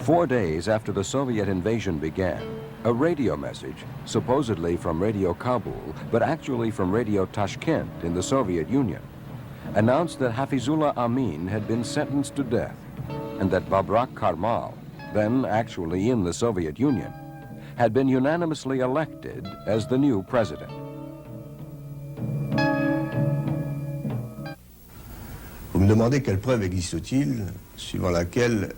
4 days after the Soviet invasion began, a radio message, supposedly from Radio Kabul, but actually from Radio Tashkent in the Soviet Union, announced that Hafizullah Amin had been sentenced to death and that Babrak Karmal, then actually in the Soviet Union, had been unanimously elected as the new president. Vous me demandez quelle preuve existe-t-il suivant laquelle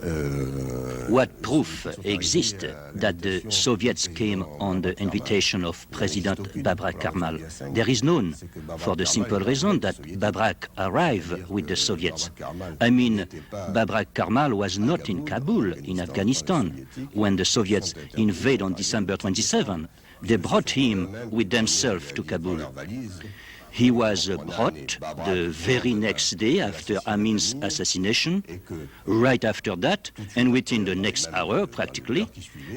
What proof exists that the Soviets came on the invitation of President Babrak Karmal? There is none, for the simple reason that Babrak arrived with the Soviets. I mean, Babrak Karmal was not in Kabul, in Afghanistan, when the Soviets invaded on December 27. They brought him with themselves to Kabul. He was brought the very next day after Amin's assassination. Right after that, and within the next hour practically,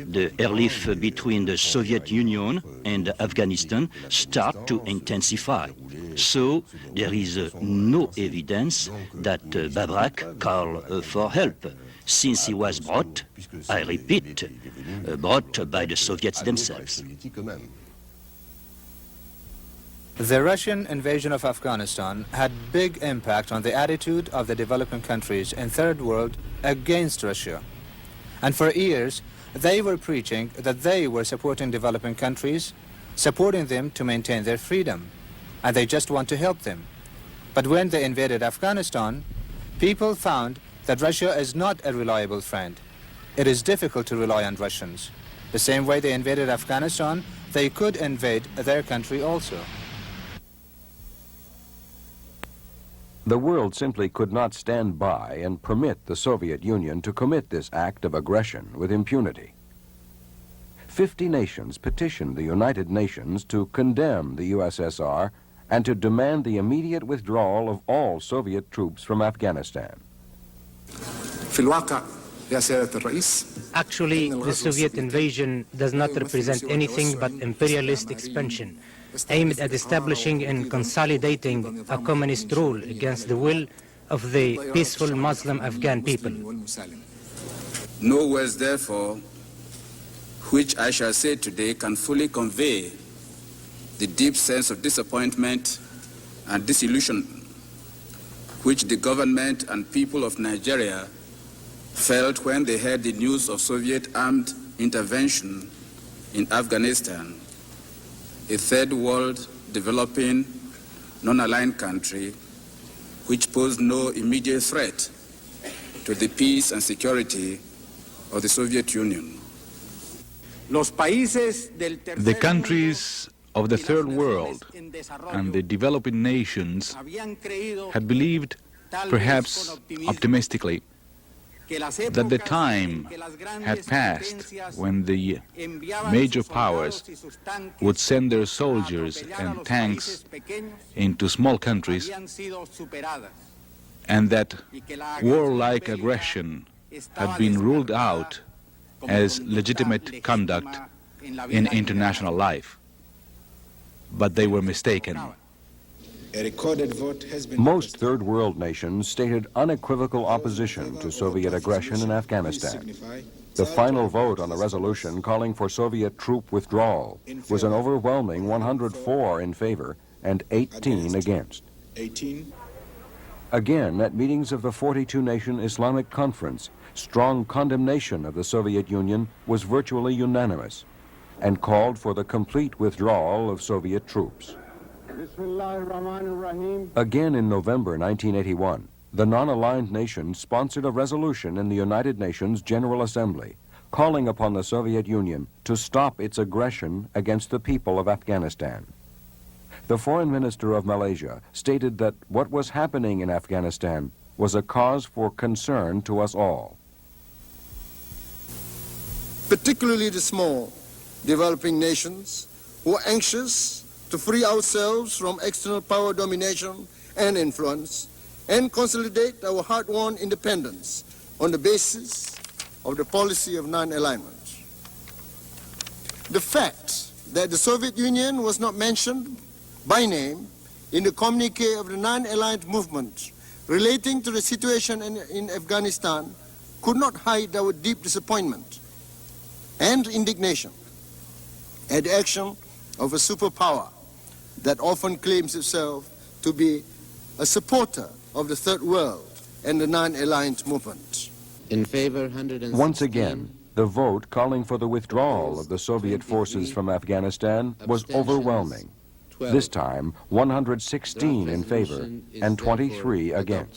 the airlift between the Soviet Union and Afghanistan start to intensify. So there is no evidence that Babrak called for help, since he was brought, I repeat, brought by the Soviets themselves. The Russian invasion of Afghanistan had big impact on the attitude of the developing countries in Third World against Russia. And for years, they were preaching that they were supporting developing countries, supporting them to maintain their freedom, and they just want to help them. But when they invaded Afghanistan, people found that Russia is not a reliable friend. It is difficult to rely on Russians. The same way they invaded Afghanistan, they could invade their country also. The world simply could not stand by and permit the Soviet Union to commit this act of aggression with impunity. 50 nations petitioned the United Nations to condemn the USSR and to demand the immediate withdrawal of all Soviet troops from Afghanistan. Actually, the Soviet invasion does not represent anything but imperialist expansion, aimed at establishing and consolidating a communist rule against the will of the peaceful Muslim Afghan people. No words, therefore, which I shall say today can fully convey the deep sense of disappointment and disillusion which the government and people of Nigeria felt when they heard the news of Soviet armed intervention in Afghanistan, a third world developing non-aligned country which posed no immediate threat to the peace and security of the Soviet Union. The countries of the third world and the developing nations had believed, perhaps optimistically, that the time had passed when the major powers would send their soldiers and tanks into small countries, and that warlike aggression had been ruled out as legitimate conduct in international life. But they were mistaken. Most Third World nations stated unequivocal opposition to Soviet aggression in Afghanistan. The final vote on the resolution calling for Soviet troop withdrawal was an overwhelming 104 in favor and 18 against. Again, at meetings of the 42-nation Islamic Conference, strong condemnation of the Soviet Union was virtually unanimous and called for the complete withdrawal of Soviet troops. Again in November 1981, the non-aligned nations sponsored a resolution in the United Nations General Assembly calling upon the Soviet Union to stop its aggression against the people of Afghanistan. The foreign minister of Malaysia stated that what was happening in Afghanistan was a cause for concern to us all. Particularly the small developing nations who are anxious to free ourselves from external power domination and influence and consolidate our hard-won independence on the basis of the policy of non-alignment. The fact that the Soviet Union was not mentioned by name in the communique of the non-aligned movement relating to the situation in Afghanistan could not hide our deep disappointment and indignation at the action of a superpower that often claims itself to be a supporter of the Third World and the Non-Aligned Movement. In favor, 116. Once again, the vote calling for the withdrawal of the Soviet forces from Afghanistan was overwhelming. This time, 116 in favor and 23 against.